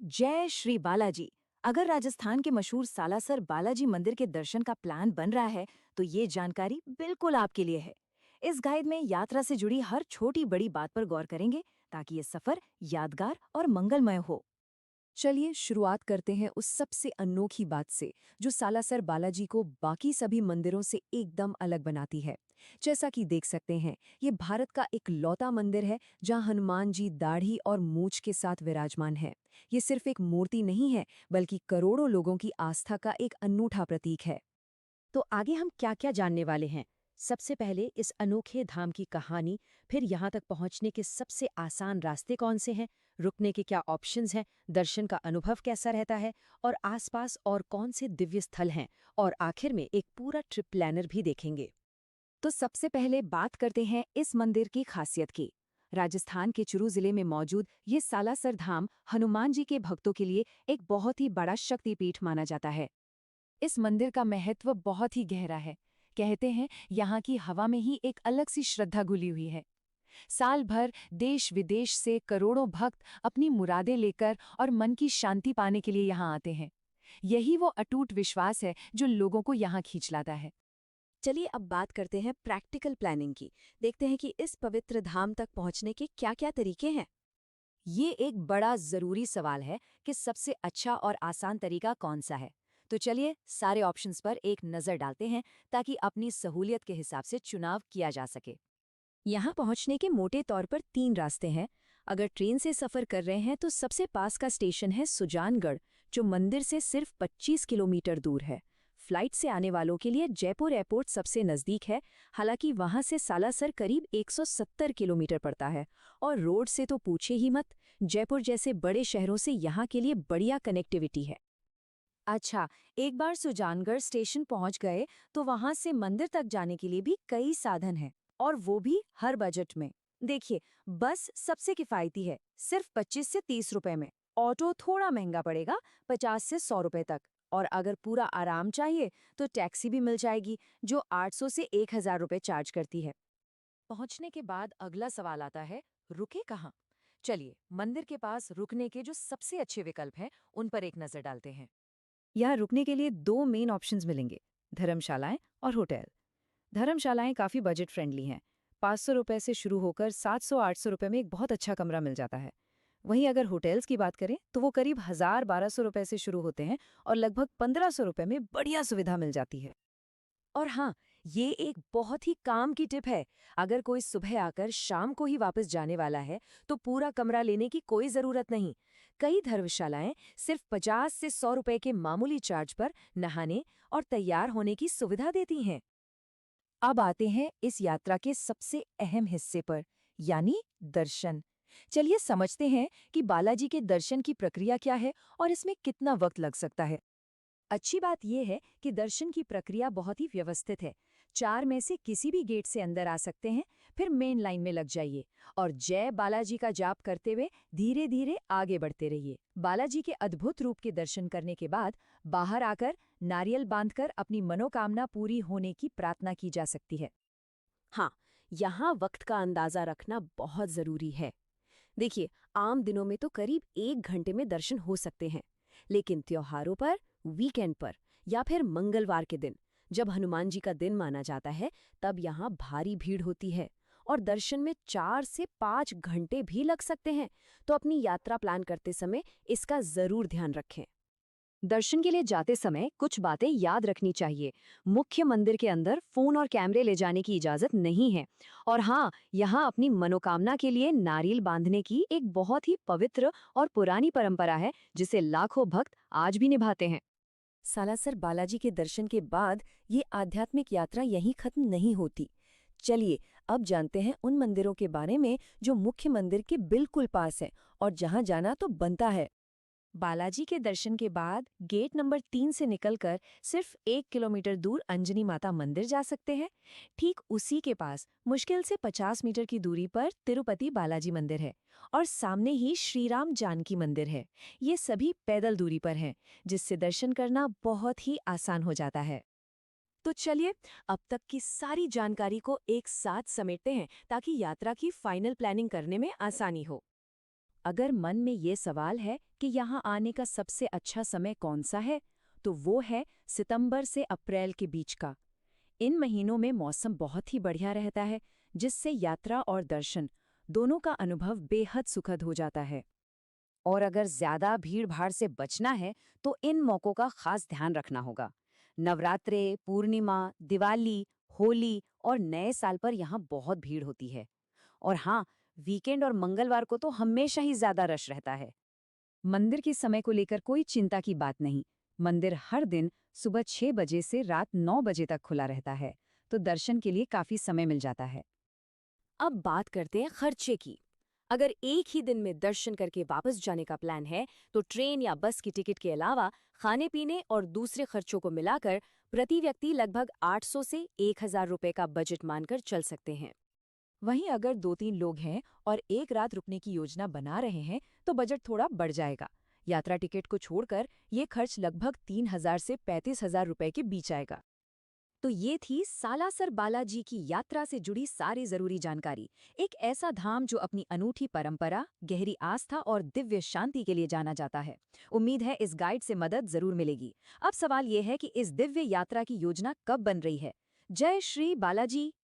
जय श्री बालाजी। अगर राजस्थान के मशहूर सालासर बालाजी मंदिर के दर्शन का प्लान बन रहा है तो ये जानकारी बिल्कुल आपके लिए है। इस गाइड में यात्रा से जुड़ी हर छोटी बड़ी बात पर गौर करेंगे ताकि ये सफर यादगार और मंगलमय हो। चलिए शुरुआत करते हैं उस सबसे अनोखी बात से जो सालासर बालाजी को बाकी सभी मंदिरों से एकदम अलग बनाती है। जैसा कि देख सकते हैं, ये भारत का एक लौता मंदिर है जहां हनुमान जी दाढ़ी और मूंछ के साथ विराजमान है। ये सिर्फ एक मूर्ति नहीं है, बल्कि करोड़ों लोगों की आस्था का एक अनूठा प्रतीक है। तो आगे हम क्या क्या जानने वाले हैं? सबसे पहले इस अनोखे धाम की कहानी, फिर यहाँ तक पहुँचने के सबसे आसान रास्ते कौन से हैं, रुकने के क्या ऑप्शंस हैं, दर्शन का अनुभव कैसा रहता है और आसपास और कौन से दिव्य स्थल हैं, और आखिर में एक पूरा ट्रिप प्लानर भी देखेंगे। तो सबसे पहले बात करते हैं इस मंदिर की खासियत की। राजस्थान के चुरू जिले में मौजूद ये सालासर धाम हनुमान जी के भक्तों के लिए एक बहुत ही बड़ा शक्तिपीठ माना जाता है। इस मंदिर का महत्व बहुत ही गहरा है। कहते हैं यहाँ की हवा में ही एक अलग सी श्रद्धा घुली हुई है। साल भर देश विदेश से करोड़ों भक्त अपनी मुरादें लेकर और मन की शांति पाने के लिए यहाँ आते हैं। यही वो अटूट विश्वास है जो लोगों को यहाँ खींच लाता है। चलिए अब बात करते हैं प्रैक्टिकल प्लानिंग की। देखते हैं कि इस पवित्र धाम तक पहुंचने के क्या-क्या तरीके हैं। ये एक बड़ा जरूरी सवाल है कि सबसे अच्छा और आसान तरीका कौन सा है। तो चलिए सारे ऑप्शंस पर एक नज़र डालते हैं ताकि अपनी सहूलियत के हिसाब से चुनाव किया जा सके। यहाँ पहुंचने के मोटे तौर पर 3 रास्ते हैं। अगर ट्रेन से सफ़र कर रहे हैं तो सबसे पास का स्टेशन है सुजानगढ़, जो मंदिर से सिर्फ 25 किलोमीटर दूर है। फ्लाइट से आने वालों के लिए जयपुर एयरपोर्ट सबसे नज़दीक है, हालांकि वहां से सालासर करीब 170 किलोमीटर पड़ता है। और रोड से तो पूछे ही मत, जयपुर जैसे बड़े शहरों से यहाँ के लिए बढ़िया कनेक्टिविटी है। अच्छा, एक बार सुजानगढ़ स्टेशन पहुंच गए तो वहां से मंदिर तक जाने के लिए भी कई साधन हैं, और वो भी हर बजट में। देखिए, बस सबसे किफ़ायती है, सिर्फ 25 से 30 रुपए में। ऑटो थोड़ा महंगा पड़ेगा, 50 से 100 रुपए तक। और अगर पूरा आराम चाहिए तो टैक्सी भी मिल जाएगी, जो 800 से 1000 रुपए चार्ज करती है। पहुंचने के बाद अगला सवाल आता है, रुके कहाँ? चलिए, मंदिर के पास रुकने के जो सबसे अच्छे विकल्प हैं उन पर एक नज़र डालते हैं। यहाँ रुकने के लिए 2 मेन ऑप्शंस मिलेंगे, धर्मशालाएं और होटल। धर्मशालाएं काफ़ी बजट फ्रेंडली हैं। 500 रुपए से शुरू होकर 700-800 रुपए में एक बहुत अच्छा कमरा मिल जाता है। वहीं अगर होटल्स की बात करें तो वो करीब 1000-1200 रुपए से शुरू होते हैं और लगभग 1500 रुपए में बढ़िया सुविधा मिल जाती है। और हाँ, ये एक बहुत ही काम की टिप है। अगर कोई सुबह आकर शाम को ही वापस जाने वाला है तो पूरा कमरा लेने की कोई ज़रूरत नहीं। कई धर्मशालाएं सिर्फ 50 से 100 रुपए के मामूली चार्ज पर नहाने और तैयार होने की सुविधा देती हैं। अब आते हैं इस यात्रा के सबसे अहम हिस्से पर, यानी दर्शन। चलिए समझते हैं कि बालाजी के दर्शन की प्रक्रिया क्या है और इसमें कितना वक्त लग सकता है। अच्छी बात यह है कि दर्शन की प्रक्रिया बहुत ही व्यवस्थित है। 4 में से किसी भी गेट से अंदर आ सकते हैं, फिर मेन लाइन में लग जाइए और जय बालाजी का जाप करते हुए धीरे धीरे आगे बढ़ते रहिए। बालाजी के अद्भुत रूप के दर्शन करने के बाद बाहर आकर नारियल बांधकर अपनी मनोकामना पूरी होने की प्रार्थना की जा सकती है। हाँ, यहाँ वक्त का अंदाज़ा रखना बहुत ज़रूरी है। देखिए, आम दिनों में तो करीब 1 घंटे में दर्शन हो सकते हैं, लेकिन त्योहारों पर, वीकेंड पर या फिर मंगलवार के दिन, जब हनुमान जी का दिन माना जाता है, तब यहाँ भारी भीड़ होती है और दर्शन में 4 से 5 घंटे भी लग सकते हैं। तो अपनी यात्रा प्लान करते समय इसका ज़रूर ध्यान रखें। दर्शन के लिए जाते समय कुछ बातें याद रखनी चाहिए। मुख्य मंदिर के अंदर फोन और कैमरे ले जाने की इजाजत नहीं है। और हाँ, यहाँ अपनी मनोकामना के लिए नारियल बांधने की एक बहुत ही पवित्र और पुरानी परंपरा है, जिसे लाखों भक्त आज भी निभाते हैं। सालासर बालाजी के दर्शन के बाद ये आध्यात्मिक यात्रा यहीं खत्म नहीं होती। चलिए अब जानते हैं उन मंदिरों के बारे में जो मुख्य मंदिर के बिल्कुल पास है और जहां जाना तो बनता है। बालाजी के दर्शन के बाद गेट नंबर 3 से निकलकर सिर्फ 1 किलोमीटर दूर अंजनी माता मंदिर जा सकते हैं। ठीक उसी के पास मुश्किल से 50 मीटर की दूरी पर तिरुपति बालाजी मंदिर है और सामने ही श्री राम जानकी मंदिर है। ये सभी पैदल दूरी पर हैं, जिससे दर्शन करना बहुत ही आसान हो जाता है। तो चलिए अब तक की सारी जानकारी को एक साथ समेटते हैं ताकि यात्रा की फाइनल प्लानिंग करने में आसानी हो। अगर मन में ये सवाल है कि यहाँ आने का सबसे अच्छा समय कौन सा है, तो वो है सितंबर से अप्रैल के बीच का। इन महीनों में मौसम बहुत ही बढ़िया रहता है, जिससे यात्रा और दर्शन दोनों का अनुभव बेहद सुखद हो जाता है। और अगर ज्यादा भीड़-भाड़ से बचना है तो इन मौकों का खास ध्यान रखना होगा। नवरात्रे, पूर्णिमा, दिवाली, होली और नए साल पर यहाँ बहुत भीड़ होती है। और हाँ, वीकेंड और मंगलवार को तो हमेशा ही ज्यादा रश रहता है। मंदिर के समय को लेकर कोई चिंता की बात नहीं। मंदिर हर दिन सुबह 6 बजे से रात 9 बजे तक खुला रहता है, तो दर्शन के लिए काफी समय मिल जाता है। अब बात करते हैं खर्चे की। अगर एक ही दिन में दर्शन करके वापस जाने का प्लान है, तो ट्रेन या बस की टिकट के अलावा खाने पीने और दूसरे खर्चों को मिलाकर प्रति व्यक्ति लगभग 800 से 1000 रुपए का बजट मानकर चल सकते हैं। वहीं अगर 2-3 लोग हैं और एक रात रुकने की योजना बना रहे हैं, तो बजट थोड़ा बढ़ जाएगा। यात्रा टिकट को छोड़कर ये खर्च लगभग 3000 से 35,000 रुपए के बीच आएगा। तो ये थी सालासर बालाजी की यात्रा से जुड़ी सारी जरूरी जानकारी। एक ऐसा धाम जो अपनी अनूठी परंपरा, गहरी आस्था और दिव्य शांति के लिए जाना जाता है। उम्मीद है इस गाइड से मदद जरूर मिलेगी। अब सवाल ये है कि इस दिव्य यात्रा की योजना कब बन रही है। जय श्री बालाजी।